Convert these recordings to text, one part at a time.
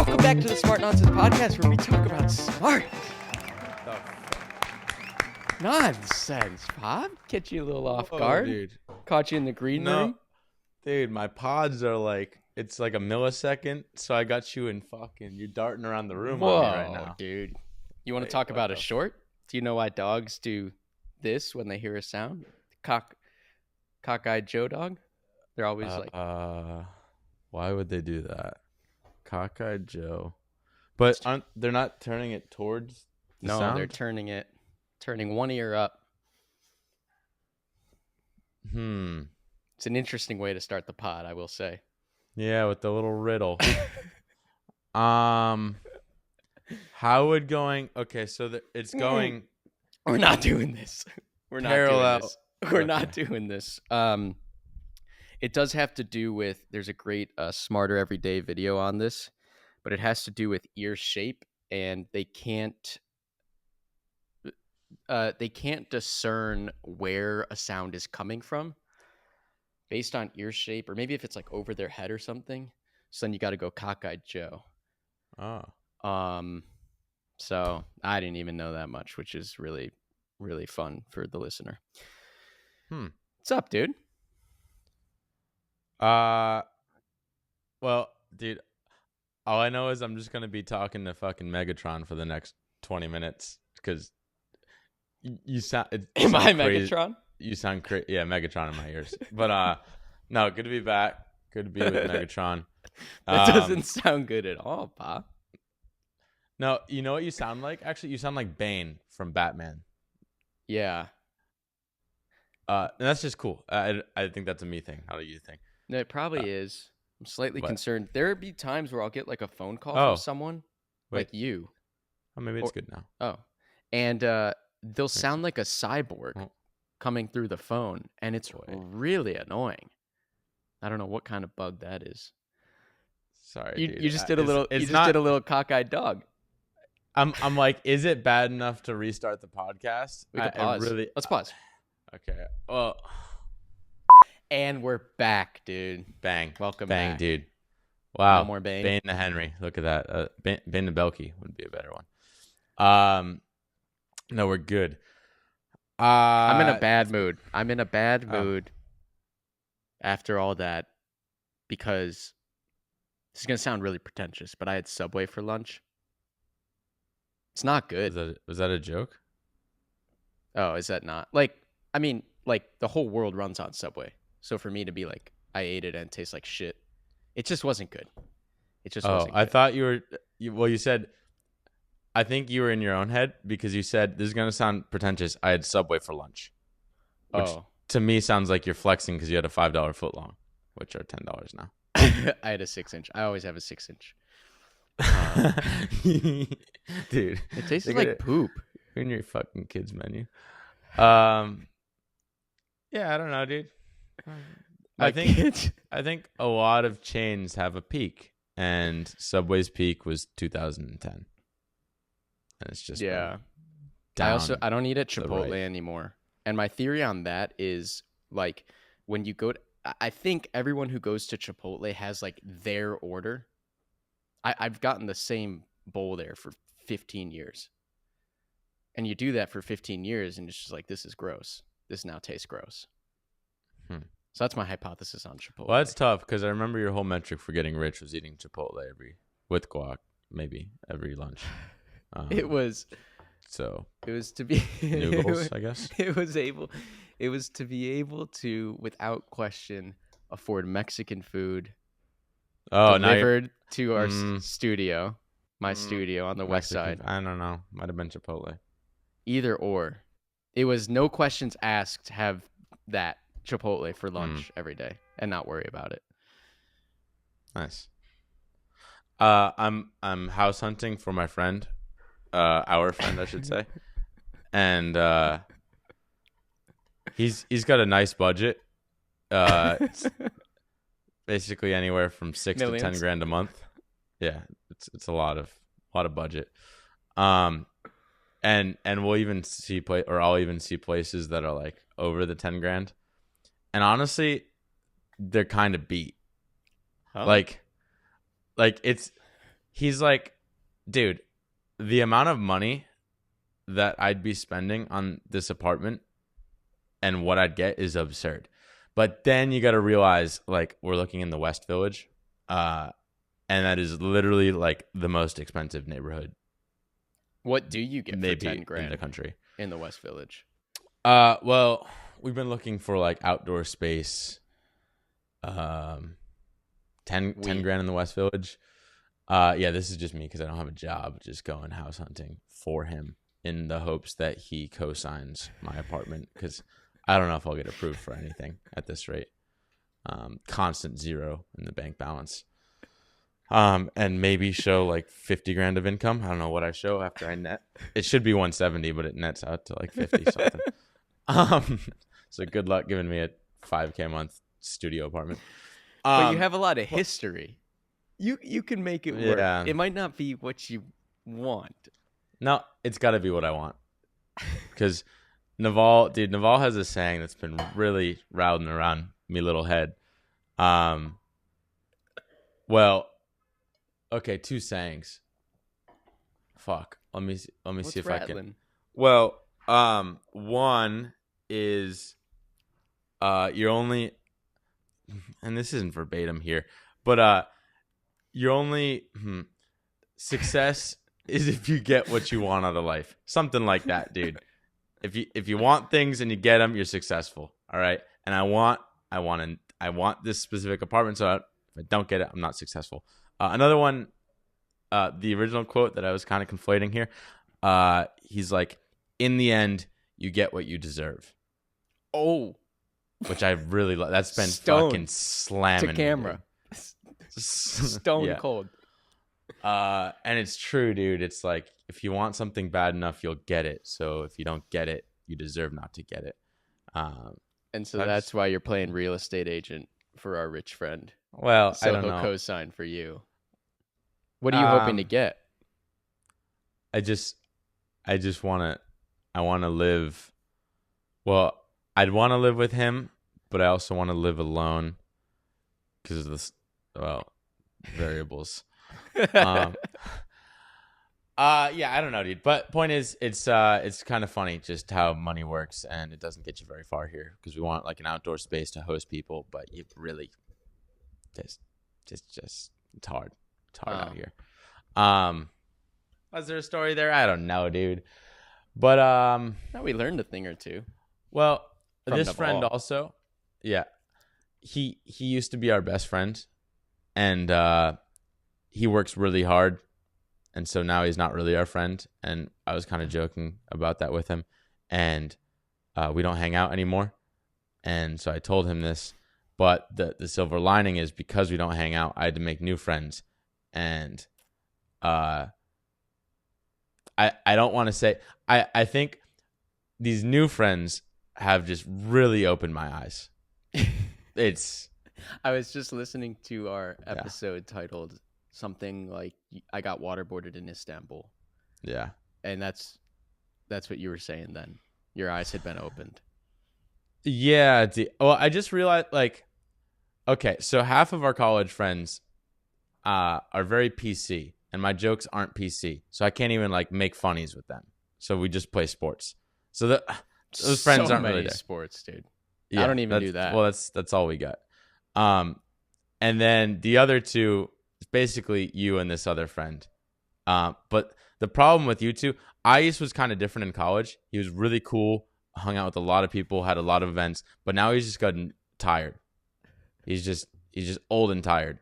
Welcome back to the Smart Nonsense Podcast, where we talk about smart nonsense. Pop, catch you a little off guard. Dude. Caught you in the green room. Dude, my pods are like, it's like a millisecond, so I got you in fucking, you're darting around the room on me right now. Dude. You want to talk about a short? Do you know why dogs do this when they hear a sound? Cockeyed Joe dog? They're always why would they do that? Cockeyed Joe. But they're not turning it towards the sound? They're turning one ear up. It's an interesting way to start the pod, I will say. Yeah, with the little riddle. How would going? Okay, so it's going. We're not doing this. We're not parallel. doing this. We're not doing this. It does have to do with. There's a great Smarter Everyday video on this, but it has to do with ear shape, and they can't discern where a sound is coming from based on ear shape, or maybe if it's like over their head or something. So then you got to go cockeyed Joe. Oh. So I didn't even know that much, which is really, really fun for the listener. What's up, dude? Well, dude, all I know is I'm just gonna be talking to fucking Megatron for the next 20 minutes because you sound. Am I Megatron? You sound crazy. Yeah, Megatron in my ears. But no, good to be back. Good to be with Megatron. That doesn't sound good at all, Pop. No, you know what you sound like? Actually, you sound like Bane from Batman. Yeah. And that's just cool. I think that's a me thing. How do you think? No, it probably is. I'm slightly concerned. There be times where I'll get like a phone call from someone like you. Oh, maybe it's good now. Oh, and they'll sound like a cyborg coming through the phone, and it's really annoying. I don't know what kind of bug that is. Sorry, dude. You just did a little. Did a little cockeyed dog. I'm like, is it bad enough to restart the podcast? We can pause. Let's pause. Okay. Well, and we're back, dude. Bang. Welcome Bang, back. dude. Wow. No more Bane. Bane to Henry. Look at that. Bane to Belky would be a better one. No, we're good. I'm in a bad mood. After all that, because this is going to sound really pretentious, but I had Subway for lunch. It's not good. Was that a joke? Oh, is that not? Like, I mean, like, the whole world runs on Subway. So for me to be like, I ate it and it tastes like shit, it just wasn't good. Wasn't good. I thought you said, I think you were in your own head because you said, this is going to sound pretentious, I had Subway for lunch. Which to me sounds like you're flexing because you had a $5 footlong, which are $10 now. I had a 6-inch. I always have a 6-inch. Dude, it tastes like poop in your fucking kids menu. Yeah, I don't know, dude. I think a lot of chains have a peak, and Subway's peak was 2010, and it's just I don't eat at Chipotle anymore. And my theory on that is like when you go to, I think everyone who goes to Chipotle has like their order. I've gotten the same bowl there for 15 years. And you do that for 15 years and it's just like, this is gross. This now tastes gross. So that's my hypothesis on Chipotle. Well, that's tough because I remember your whole metric for getting rich was eating Chipotle with guac, maybe every lunch. It was to be noodles, I guess. It was to be able to, without question, afford Mexican food. Delivered to our studio, my studio on the west side. I don't know. Might have been Chipotle. Either or. It was no questions asked to have that Chipotle for lunch every day and not worry about it. Nice. I'm house hunting for my friend, our friend, I should say, and he's got a nice budget. It's basically anywhere from $6,000 to $10,000 a month. Yeah, it's a lot of budget. And we'll even see I'll even see places that are like over the $10,000. And honestly, they're kind of beat. Huh? Like it's he's like, dude, the amount of money that I'd be spending on this apartment and what I'd get is absurd. But then you got to realize, like, we're looking in the West Village, and that is literally like the most expensive neighborhood. What do you get maybe for 10 grand in the country? In the West Village? Well, we've been looking for like outdoor space. 10 grand in the West Village. Yeah, this is just me because I don't have a job. Just going house hunting for him in the hopes that he co-signs my apartment because I don't know if I'll get approved for anything at this rate. Constant zero in the bank balance. And maybe show like 50 grand of income. I don't know what I show after I net. It should be 170, but it nets out to like 50 something. So good luck giving me a $5K a month studio apartment. But you have a lot of history. You can make it work. Yeah. It might not be what you want. No, it's got to be what I want. Because Naval has a saying that's been really routing around me little head. Well, okay, two sayings. Fuck. Let me see if rattling? I can. Well, one is you're only, and this isn't verbatim here, but you're only success is if you get what you want out of life. Something like that, dude. If you want things and you get them, you're successful. All right. And I want this specific apartment. So if I don't get it, I'm not successful. Another one, the original quote that I was kind of conflating here. He's like, in the end, you get what you deserve. Oh, which I really love. That's been fucking slamming to camera. Stone cold. And it's true, dude. It's like, if you want something bad enough, you'll get it. So if you don't get it, you deserve not to get it. And so that's why you're playing real estate agent for our rich friend. Well, so I don't know. He'll co-sign for you. What are you hoping to get? I just want to live. Well, I'd want to live with him, but I also want to live alone because of this, variables. Yeah, I don't know, dude. But point is, it's kind of funny just how money works, and it doesn't get you very far here because we want like an outdoor space to host people, but you really just it's hard. It's hard out here. Was there a story there? I don't know, dude. But now we learned a thing or two. Well, this Naval. friend also, yeah, he used to be our best friend, and he works really hard. And so now he's not really our friend. And I was kind of joking about that with him. And we don't hang out anymore. And so I told him this. But the silver lining is because we don't hang out, I had to make new friends. And I don't want to say... I think these new friends have just really opened my eyes. I was just listening to our episode titled... something like I got waterboarded in Istanbul. Yeah. And that's what you were saying then. Your eyes had been opened. Yeah. Well, I just realized, like, okay, so half of our college friends are very PC, and my jokes aren't PC. So I can't even, like, make funnies with them. So we just play sports. So those friends aren't really there. Sports, dude. Yeah, I don't even do that. Well, that's all we got. And then the other two... basically you and this other friend. But the problem with you two, Ayes was kind of different in college. He was really cool, hung out with a lot of people, had a lot of events, but now he's just gotten tired. He's just old and tired.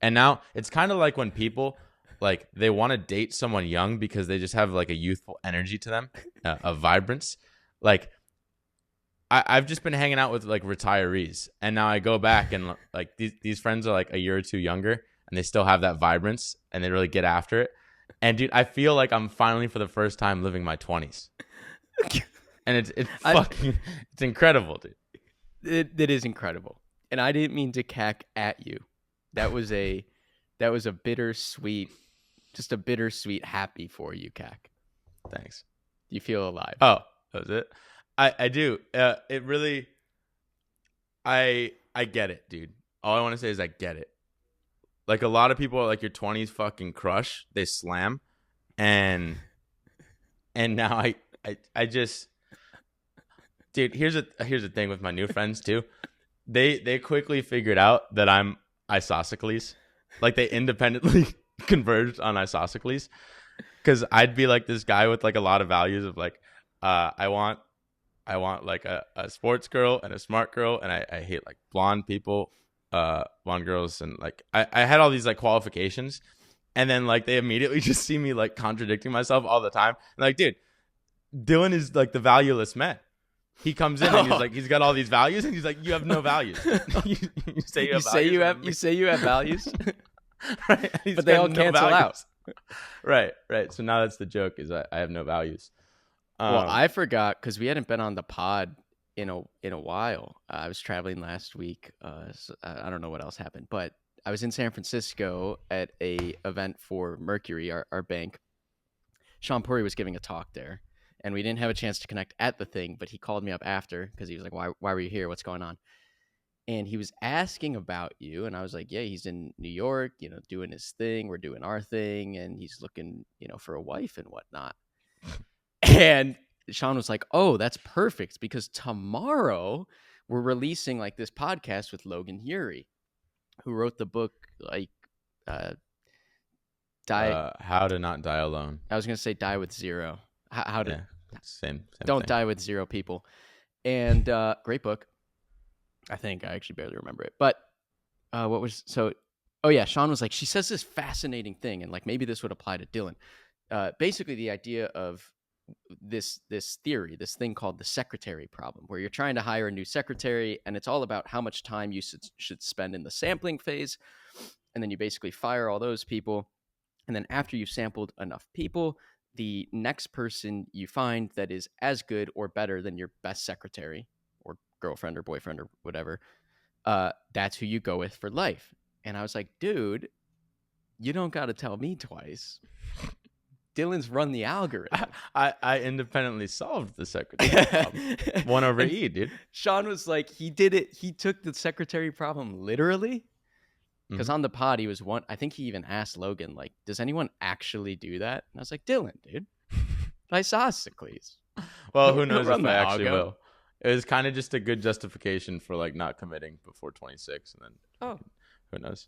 And now it's kind of like when people like they want to date someone young because they just have like a youthful energy to them, a vibrance. Like I've just been hanging out with like retirees, and now I go back and like these friends are like a year or two younger. And they still have that vibrance, and they really get after it. And dude, I feel like I'm finally for the first time living my 20s, and it's incredible, dude. It is incredible, and I didn't mean to cack at you. That was a bittersweet, just a bittersweet happy for you, cack. Thanks. You feel alive. Oh, that was it. I do. It really. I get it, dude. All I want to say is I get it. Like a lot of people are like your 20s fucking crush, they slam, and now I just, dude. Here's the thing with my new friends too. They quickly figured out that I'm isosceles. Like they independently converged on isosceles, because I'd be like this guy with like a lot of values of like, I want like a sports girl and a smart girl, and I hate like blonde people, blonde girls, and like I had all these like qualifications, and then like they immediately just see me like contradicting myself all the time. And like, dude, Dylan is like the valueless man. He comes in and he's like, he's got all these values, and he's like, you have no values. you say you have values. You say you have values, right? But they all cancel out. Right. So now that's the joke, is I have no values. Well, I forgot, because we hadn't been on the pod in a while. I was traveling last week. So I don't know what else happened, but I was in San Francisco at a event for Mercury, our bank. Sean Puri was giving a talk there, and we didn't have a chance to connect at the thing, but he called me up after, because he was like, why were you here? What's going on? And he was asking about you, and I was like, yeah, he's in New York, doing his thing. We're doing our thing, and he's looking, for a wife and whatnot. And Sean was like, oh, that's perfect, because tomorrow we're releasing like this podcast with Logan Ury, who wrote the book like How to Not Die Alone. I was going to say Die with Zero. How to same don't thing. die with zero people. And great book. I think I actually barely remember it. But Sean was like, she says this fascinating thing, and like maybe this would apply to Dylan. Basically the idea of this theory, this thing called the secretary problem, where you're trying to hire a new secretary, and it's all about how much time you should spend in the sampling phase, and then you basically fire all those people, and then after you've sampled enough people, the next person you find that is as good or better than your best secretary or girlfriend or boyfriend or whatever, that's who you go with for life. And I was like, dude, you don't got to tell me twice. Dylan's run the algorithm. I independently solved the secretary problem. 1 over E, dude. Sean was like, he did it. He took the secretary problem literally. Because on the pod, he was one. I think he even asked Logan, like, does anyone actually do that? And I was like, Dylan, dude. Isosceles. Well, who knows if I actually will. It was kind of just a good justification for like not committing before 26, and then who knows.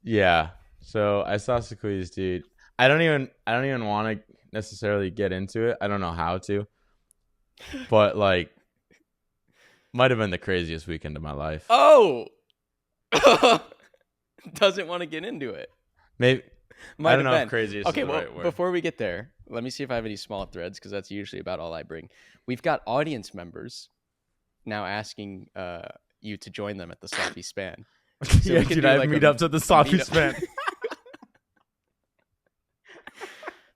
Yeah. So isosceles, dude. I don't even want to necessarily get into it. I don't know how to. But like, might have been the craziest weekend of my life. Oh. Doesn't want to get into it. Maybe. I don't know if craziest is the right word. Before we get there, let me see if I have any small threads, because that's usually about all I bring. We've got audience members now asking you to join them at the Sloppy Span. So yeah, dude, I have meetups at the Sloppy Span.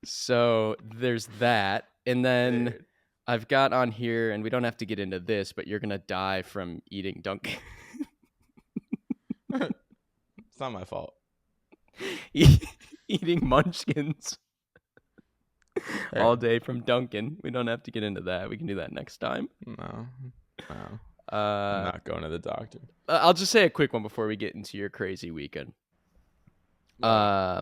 So there's that. And then I've got on here, and we don't have to get into this, but you're going to die from eating Dunkin'. It's not my fault. Eating munchkins all day from Dunkin'. We don't have to get into that. We can do that next time. No. I'm not going to the doctor. I'll just say a quick one before we get into your crazy weekend. I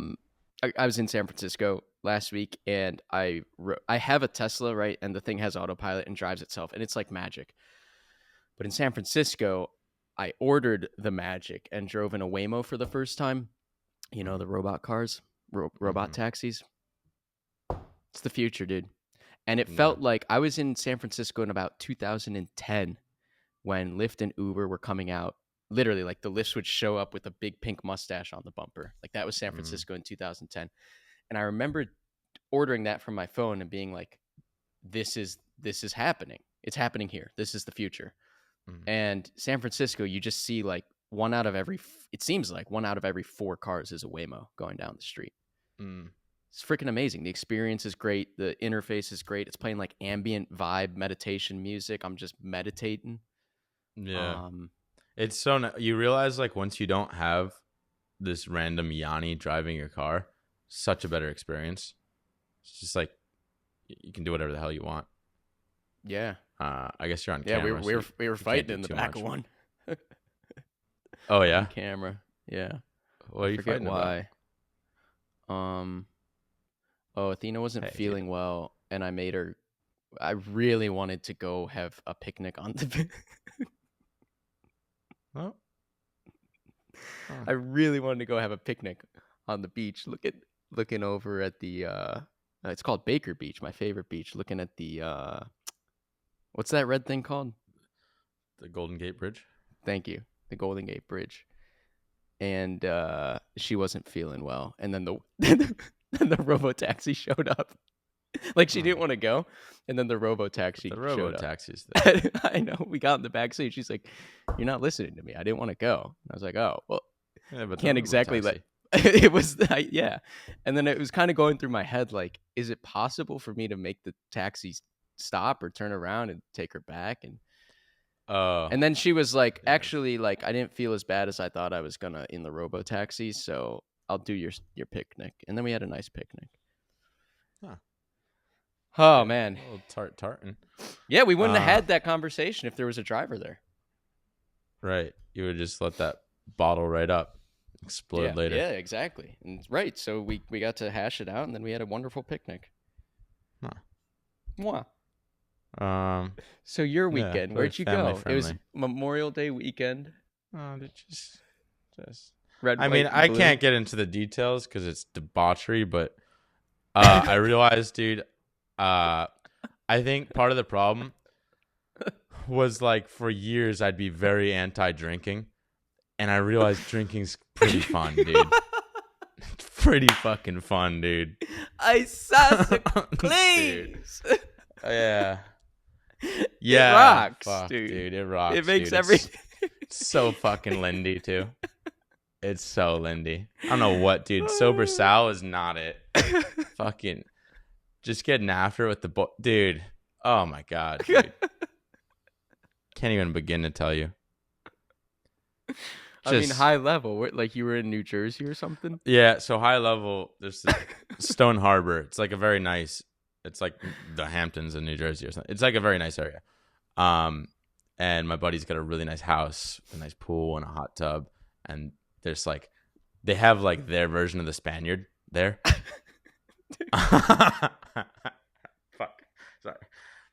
was in San Francisco last week, and I have a Tesla, right? And the thing has autopilot and drives itself, and it's like magic. But in San Francisco, I ordered the magic and drove in a Waymo for the first time. You know, the robot cars, robot taxis. It's the future, dude. And it felt like I was in San Francisco in about 2010 when Lyft and Uber were coming out. Literally, like the Lyfts would show up with a big pink mustache on the bumper. Like that was San Francisco in 2010. And I remember ordering that from my phone and being like, this is happening. It's happening here. This is the future. And San Francisco, you just see like it seems like 1 out of every 4 cars is a Waymo going down the street. It's freaking amazing. The experience is great. The interface is great. It's playing like ambient vibe meditation music. I'm just meditating. Yeah. It's so you realize like once you don't have this random Yanni driving your car, such a better experience. It's just like you can do whatever the hell you want. Yeah. I guess you're on camera. Yeah, we were fighting in the back of one. Oh on yeah. camera. Yeah. What are you Forget fighting why. about? Athena wasn't Hey, dude. feeling well, and I really wanted to go have a picnic on the Oh. I really wanted to go have a picnic on the beach, looking over at the it's called Baker Beach, my favorite beach, looking at the what's that red thing called? The Golden Gate Bridge. Thank you. The Golden Gate Bridge. And she wasn't feeling well. And then the then the robo-taxi showed up. Like she didn't want to go, and then the robo-taxi The showed up. robo-taxis there. I know. We got in the back seat. She's like, "You're not listening to me. I didn't want to go." I was like, "Oh, well, Yeah, but can't the exactly let." robo-taxi. It was yeah, and then it was kind of going through my head like, is it possible for me to make the taxi stop or turn around and take her back? And then she was like, yeah. actually, like I didn't feel as bad as I thought I was gonna in the robo-taxi, so I'll do your picnic. And then we had a nice picnic. Huh. Oh Yeah, man, a little tartan. yeah, we wouldn't have had that conversation if there was a driver there. Right, you would just let that bottle right up, explode later. Yeah, exactly. And right, so we got to hash it out, and then we had a wonderful picnic. Huh. Mwah. So your weekend, where'd you go? Friendly. It was Memorial Day weekend. Oh, just Red. I mean, I can't get into the details because it's debauchery, but I realized, dude, I think part of the problem was like for years I'd be very anti-drinking, and I realized drinking's pretty fun, dude. It's pretty fucking fun, dude. I saw the cleans. Yeah. Yeah, it rocks, fuck, dude. It rocks. It makes dude. everything. It's so fucking Lindy too. It's so Lindy. I don't know what, dude. Sober Sal is not it. Fucking just getting after it with the dude. Oh my god, dude. Can't even begin to tell you. I mean, high level. Like you were in New Jersey or something. Yeah. So high level. There's the Stone Harbor. It's like a very nice. It's like the Hamptons in New Jersey or something. It's like a very nice area. And my buddy's got a really nice house, a nice pool, and a hot tub. And there's like, they have like their version of the Spaniard there. Fuck, sorry,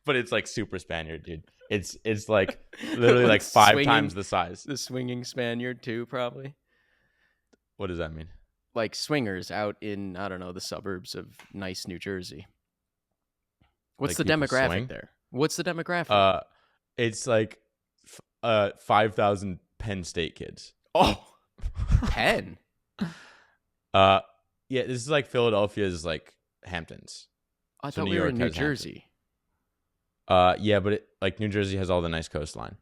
but it's like super Spaniard, dude. It's like literally like five times the size. The swinging Spaniard too, probably. What does that mean? Like swingers out in, I don't know, the suburbs of nice New Jersey. What's the demographic there? What's the demographic? It's like 5,000 Penn State kids. Oh, Penn. Yeah, this is like Philadelphia's like Hamptons. I thought we were in New Jersey. Yeah, but like New Jersey has all the nice coastline,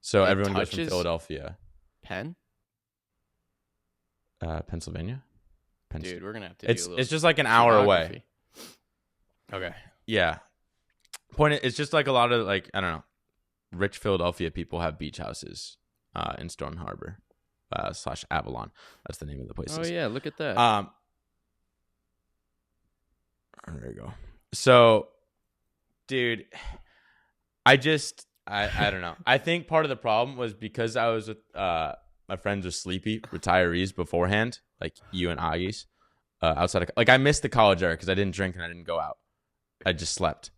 so everyone goes from Philadelphia. Penn. Pennsylvania. Dude, we're gonna have to. It's just like an hour away. Okay. Yeah. It's just like a lot of like, I don't know, rich Philadelphia people have beach houses in Stone Harbor / Avalon. That's the name of the place. Oh yeah, look at that. There you go. So, dude, I don't know. I think part of the problem was because I was with my friends were sleepy retirees beforehand, like you and Aggies, outside of like I missed the college era because I didn't drink and I didn't go out. I just slept.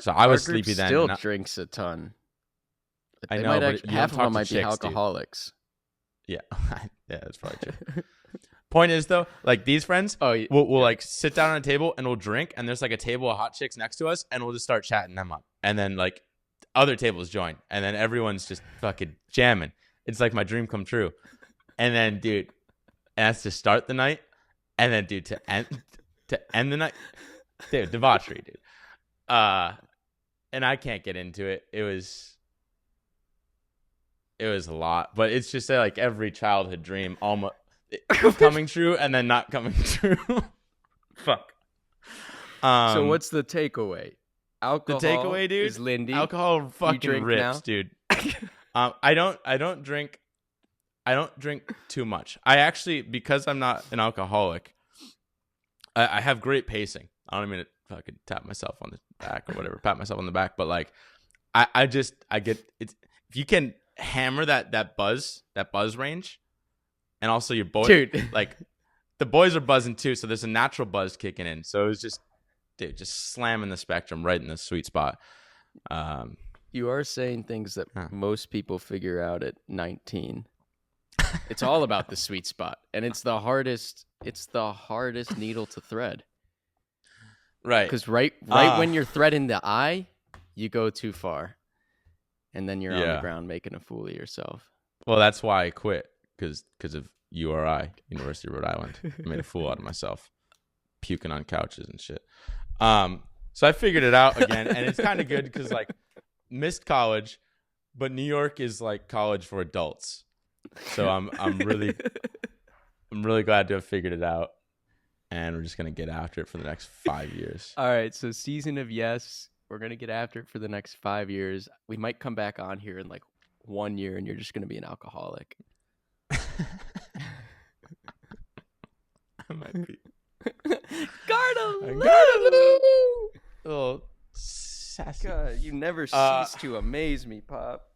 So I was sleepy then. Still drinks a ton. I know, but half of them might be alcoholics. Dude. Yeah, yeah, that's probably true. Point is though, like these friends, we'll like sit down on a table and we'll drink, and there's like a table of hot chicks next to us, and we'll just start chatting them up, and then like other tables join, and then everyone's just fucking jamming. It's like my dream come true. And then, dude, and that's to start the night, and then, dude, to end the night, dude, debauchery, dude. And I can't get into it. It was a lot, but it's just like every childhood dream almost coming true and then not coming true. Fuck. So what's the takeaway? Alcohol. The takeaway, dude, is Lindy. Alcohol fucking rips, now? Dude. I don't drink too much. I actually, because I'm not an alcoholic, I have great pacing. I don't mean to fucking tap myself on the back or whatever, pat myself on the back, but like I get it. If you can hammer that buzz range, and also your boy, dude. like the boys are buzzing too, so there's a natural buzz kicking in. So it was just slamming the spectrum right in the sweet spot. You are saying things that most people figure out at 19. It's all about the sweet spot, and it's the hardest needle to thread. Right. Because right when you're threading the eye, you go too far, and then you're on the ground making a fool of yourself. Well, that's why I quit, because of URI, University of Rhode Island. I made a fool out of myself, puking on couches and shit. So I figured it out again, and it's kind of good because like missed college, but New York is like college for adults. So I'm really glad to have figured it out, and we're just gonna get after it for the next 5 years. All right, so season of yes, we're gonna get after it for the next 5 years. We might come back on here in like 1 year, and you're just gonna be an alcoholic. I might be. Garden. Little sassy. God, you never cease to amaze me, Pop.